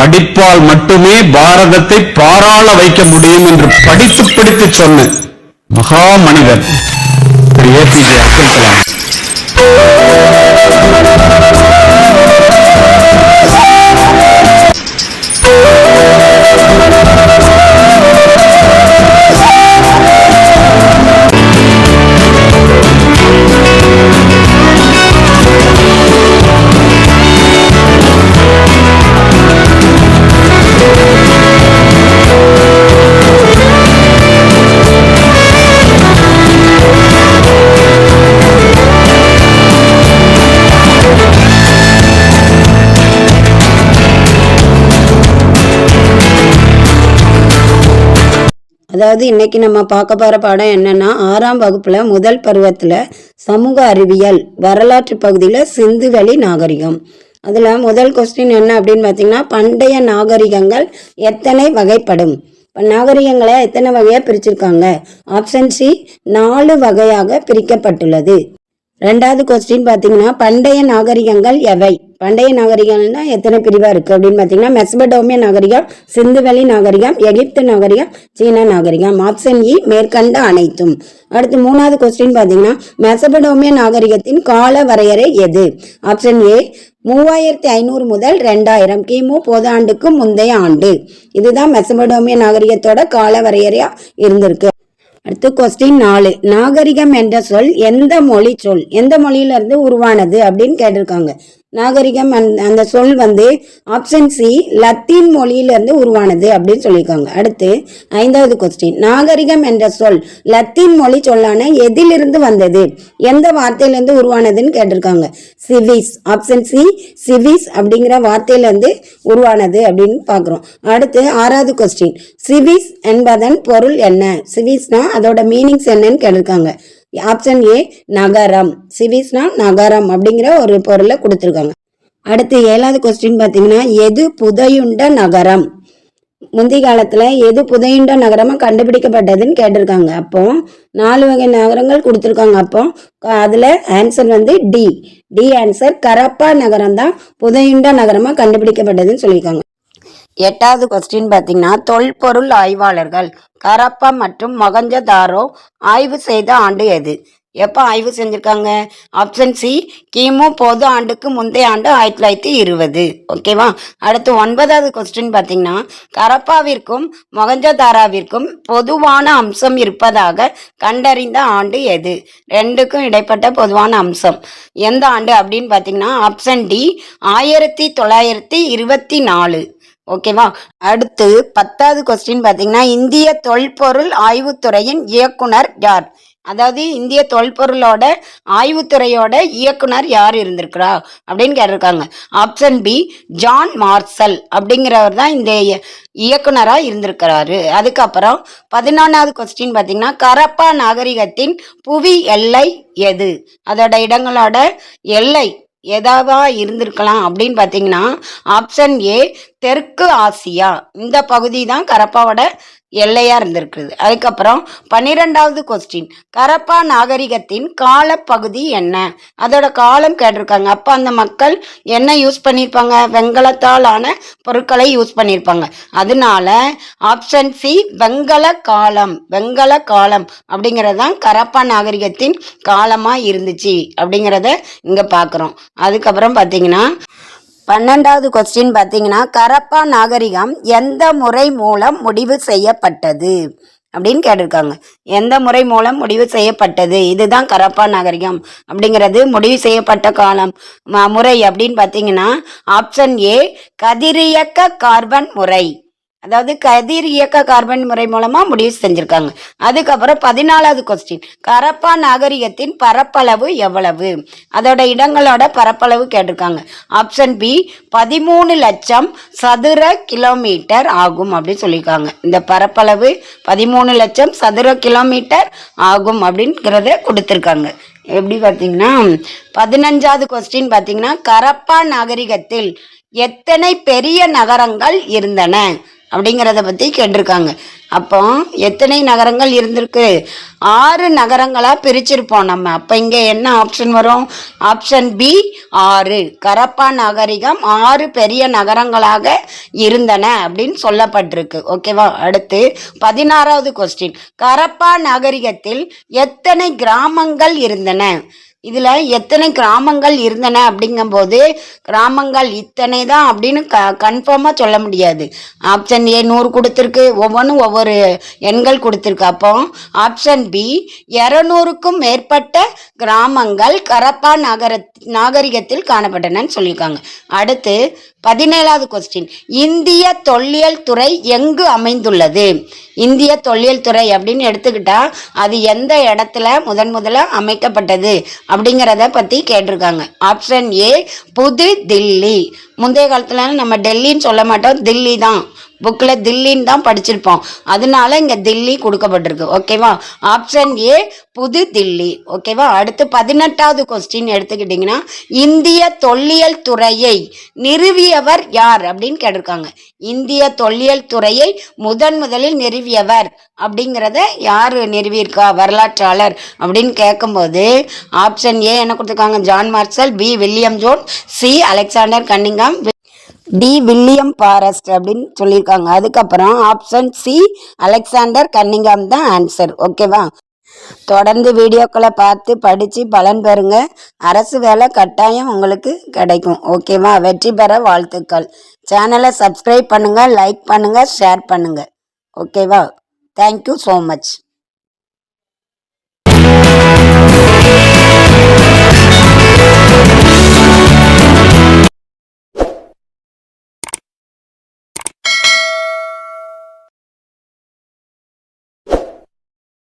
படிப்பால் மட்டுமே பாரதத்தை பாராள வைக்க முடியும் என்று படித்து படித்து சொன்ன மகா மனிதர் திரு ஏபிஜே அப்துல் கலாம். அதாவது இன்னைக்கு நம்ம பார்க்க போகிற பாடம் என்னன்னா 6ஆம் வகுப்புல முதல் பருவத்தில் சமூக அறிவியல் வரலாற்று பகுதியில் சிந்துவெளி நாகரிகம். அதில் முதல் கொஸ்டின் என்ன அப்படின்னு பார்த்தீங்கன்னா, பண்டைய நாகரிகங்கள் எத்தனை வகைப்படும்? நாகரிகங்களை எத்தனை வகையாக பிரிச்சிருக்காங்க? ஆப்ஷன் சி 4 வகையாக பிரிக்கப்பட்டுள்ளது. ரெண்டாவது கொஸ்டின் பார்த்தீங்கன்னா, பண்டைய நாகரிகங்கள் எவை? பண்டைய நாகரிகம்னா எத்தனை பிரிவாக இருக்குது அப்படின்னு பார்த்தீங்கன்னா, மெசபடோமிய நாகரிகம், சிந்துவெளி நாகரிகம், எகிப்து நாகரிகம், சீன நாகரிகம். ஆப்ஷன் இ மேற்கண்ட அனைத்தும். அடுத்து மூணாவது கொஸ்டின் பார்த்தீங்கன்னா, மெசபடோமிய நாகரிகத்தின் கால வரையறை எது? ஆப்ஷன் ஏ 3500 முதல் 2000 கிமு பொது ஆண்டுக்கு முந்தைய ஆண்டு. இதுதான் மெசபடோமிய நாகரிகத்தோட கால வரையறையா இருந்திருக்கு. அடுத்து கொஸ்டின் 4, நாகரிகம் என்ற சொல் எந்த மொழி சொல், எந்த மொழியிலிருந்து உருவானது அப்படின்னு கேட்டிருக்காங்க. நாகரிகம் அந்த சொல் ஆப்ஷன் சி லத்தீன் மொழியிலிருந்து உருவானது அப்படின்னு சொல்லியிருக்காங்க. அடுத்து 5வது கொஸ்டின், நாகரிகம் என்ற சொல் லத்தீன் மொழி சொல்லான எதிலிருந்து வந்தது, எந்த வார்த்தையிலிருந்து உருவானதுன்னு கேட்டிருக்காங்க. சிவிஸ். ஆப்ஷன் சி சிவிஸ் அப்படிங்கிற வார்த்தையிலிருந்து உருவானது அப்படின்னு பார்க்குறோம். அடுத்து 6வது கொஸ்டின், சிவிஸ் என்பதன் பொருள் என்ன? சிவிஸ்னா அதோட மீனிங்ஸ் என்னன்னு கேட்டிருக்காங்க. ஆப்ஷன் ஏ நகரம். சிவிஸ்னா நகரம் அப்படிங்கிற ஒரு பொருளை கொடுத்துருக்காங்க. அடுத்து 7வது கொஸ்டின் பார்த்தீங்கன்னா, எது புதையுண்ட நகரம்? முந்தைய காலத்தில் எது புதையுண்ட நகரமாக கண்டுபிடிக்கப்பட்டதுன்னு கேட்டிருக்காங்க. அப்போ 4 வகை நகரங்கள் கொடுத்துருக்காங்க. அப்போ அதில் ஆன்சர் டி ஆன்சர் கரப்பா நகரம் தான் புதையுண்ட நகரமாக கண்டுபிடிக்கப்பட்டதுன்னு சொல்லியிருக்காங்க. 8வது கொஸ்டின் பார்த்தீங்கன்னா, தொல்பொருள் ஆய்வாளர்கள் கரப்பா மற்றும் மொகஞ்சதாரோ ஆய்வு செய்த ஆண்டு எது? எப்போ ஆய்வு செஞ்சுருக்காங்க? ஆப்ஷன் சி கிமு பொது ஆண்டுக்கு முந்தைய ஆண்டு 1920. ஓகேவா? அடுத்து 9வது கொஸ்டின் பார்த்தீங்கன்னா, கரப்பாவிற்கும் மொகஞ்சதாராவிற்கும் பொதுவான அம்சம் இருப்பதாக கண்டறிந்த ஆண்டு எது? ரெண்டுக்கும் இடைப்பட்ட பொதுவான அம்சம் எந்த ஆண்டு அப்படின்னு பார்த்தீங்கன்னா, ஆப்ஷன் டி 1924. ஓகேவா? அடுத்து 10வது கொஸ்டின் பார்த்தீங்கன்னா, இந்திய தொல்பொருள் ஆய்வுத்துறையின் இயக்குனர் யார்? அதாவது இந்திய தொல்பொருளோட ஆய்வுத்துறையோட இயக்குனர் யார் இருந்திருக்கிறா அப்படின்னு கேட்டிருக்காங்க. ஆப்ஷன் பி ஜான் மார்சல் அப்படிங்கிறவர் தான் இந்த இயக்குனராக இருந்திருக்கிறாரு. அதுக்கப்புறம் 11வது கொஸ்டின் பார்த்தீங்கன்னா, கரப்பா நாகரிகத்தின் புவி எல்லை எது? அதோட இடங்களோட எல்லை எதாவா இருந்திருக்கலாம் அப்படின்னு பார்த்தீங்கன்னா, ஆப்ஷன் ஏ தெற்கு ஆசியா. இந்த பகுதி தான் கரப்பாவோட எல்லையா இருந்திருக்குது. அதுக்கப்புறம் 12வது கொஸ்டின், கரப்பா நாகரிகத்தின் காலப்பகுதி என்ன? அதோட காலம் கேட்டிருக்காங்க. அப்போ அந்த மக்கள் என்ன யூஸ் பண்ணியிருப்பாங்க? வெங்கலத்தால் ஆன பொருட்களை யூஸ் பண்ணியிருப்பாங்க. அதனால ஆப்ஷன் சி வெங்கல காலம் அப்படிங்கிறது தான் கரப்பா நாகரிகத்தின் காலமாக இருந்துச்சு அப்படிங்கிறத இங்கே பார்க்குறோம். அதுக்கப்புறம் பார்த்தீங்கன்னா 12வது கொஸ்டின் பார்த்தீங்கன்னா, கரப்பா நாகரிகம் எந்த முறை மூலம் முடிவு செய்யப்பட்டது அப்படின்னு கேட்டிருக்காங்க. எந்த முறை மூலம் முடிவு செய்யப்பட்டது? இதுதான் கரப்பா நாகரிகம் அப்படிங்கிறது முடிவு செய்யப்பட்ட காலம் முறை அப்படின்னு பார்த்தீங்கன்னா, ஆப்ஷன் ஏ கதிரியக்க கார்பன் முறை. அதாவது கதிர் இயக்க கார்பன் முறை மூலமா முடிவு செஞ்சிருக்காங்க. அதுக்கப்புறம் 14வது கொஸ்டின், கரப்பா நாகரிகத்தின் பரப்பளவு எவ்வளவு? அதோட இடங்களோட பரப்பளவு கேட்டிருக்காங்க. ஆப்ஷன் பி 13 லட்சம் சதுர கிலோமீட்டர் ஆகும் அப்படின்னு சொல்லியிருக்காங்க. இந்த பரப்பளவு 13 லட்சம் சதுர கிலோமீட்டர் ஆகும் அப்படிங்கிறத கொடுத்துருக்காங்க. எப்படி பார்த்தீங்கன்னா 15வது கொஸ்டின் பார்த்தீங்கன்னா, கரப்பா நாகரிகத்தில் எத்தனை பெரிய நகரங்கள் இருந்தன? அப்படிங்கிறத பற்றி கேட்டிருக்காங்க. அப்போ எத்தனை நகரங்கள் இருந்திருக்கு? 6 நகரங்களாக பிரிச்சிருப்போம் நம்ம. அப்போ இங்கே என்ன ஆப்ஷன் வரும்? Option B 6. கரப்பா நாகரிகம் 6 பெரிய நகரங்களாக இருந்தன அப்படின்னு சொல்லப்பட்டிருக்கு. ஓகேவா? அடுத்து 16வது கொஸ்டின். கரப்பா நாகரிகத்தில் எத்தனை கிராமங்கள் இருந்தன? இதில் எத்தனை கிராமங்கள் இருந்தன அப்படிங்கும்போது கிராமங்கள் இத்தனை தான் அப்படின்னு கன்ஃபார்மாக சொல்ல முடியாது. ஆப்ஷன் ஏ 100 கொடுத்துருக்கு, ஒவ்வொன்றும் ஒவ்வொரு எண்கள் கொடுத்துருக்கு. அப்போ ஆப்ஷன் பி 200க்கும் மேற்பட்ட கிராமங்கள் கரப்பா நாகரிகத்தில் காணப்பட்டனன்னு சொல்லியிருக்காங்க. அடுத்து 17வது கொஸ்டின். இந்திய தொல்லியல் துறை எங்கு அமைந்துள்ளது? இந்திய தொல்லியல் துறை அப்படின்னு எடுத்துக்கிட்டா அது எந்த இடத்துல முதல்ல அமைக்கப்பட்டது அப்படிங்கிறத பற்றி கேட்டிருக்காங்க. ஆப்ஷன் ஏ புது தில்லி. முந்தைய காலத்தில் நம்ம டெல்லின்னு சொல்ல மாட்டோம், தில்லி தான். புக்கில் தில்லின்னு தான் படிச்சிருப்போம், அதனால இங்கே தில்லி கொடுக்கப்பட்டிருக்கு. ஓகேவா? ஆப்ஷன் ஏ புது தில்லி. ஓகேவா? அடுத்து 18வது கொஸ்டின் எடுத்துக்கிட்டிங்கன்னா இந்திய தொல்லியல் துறையை நிறுவியவர் யார் அப்படின்னு கேட்டிருக்காங்க. இந்திய தொல்லியல் துறையை முதலில் நிறுவியவர் அப்படிங்கிறத யார் நிறுவியிருக்கா வரலாற்றாளர் அப்படின்னு கேட்கும்போது ஆப்ஷன் ஏ என்ன கொடுத்துருக்காங்க? John Marshall, B William Jones, C Alexander Cunningham, D William Forrest அப்படின்னு சொல்லியிருக்காங்க. அதுக்கப்புறம் ஆப்ஷன் சி அலெக்சாண்டர் கன்னிங்ஹாம் தான் ஆன்சர். ஓகேவா? தொடர்ந்து வீடியோக்களை பார்த்து படித்து பலன் பெறுங்க. அரசு வேலை கட்டாயம் உங்களுக்கு கிடைக்கும். ஓகேவா? வெற்றி பெற வாழ்த்துக்கள். சேனலை சப்ஸ்கிரைப் பண்ணுங்கள், லைக் பண்ணுங்கள், ஷேர் பண்ணுங்கள். ஓகேவா? Thank you so much.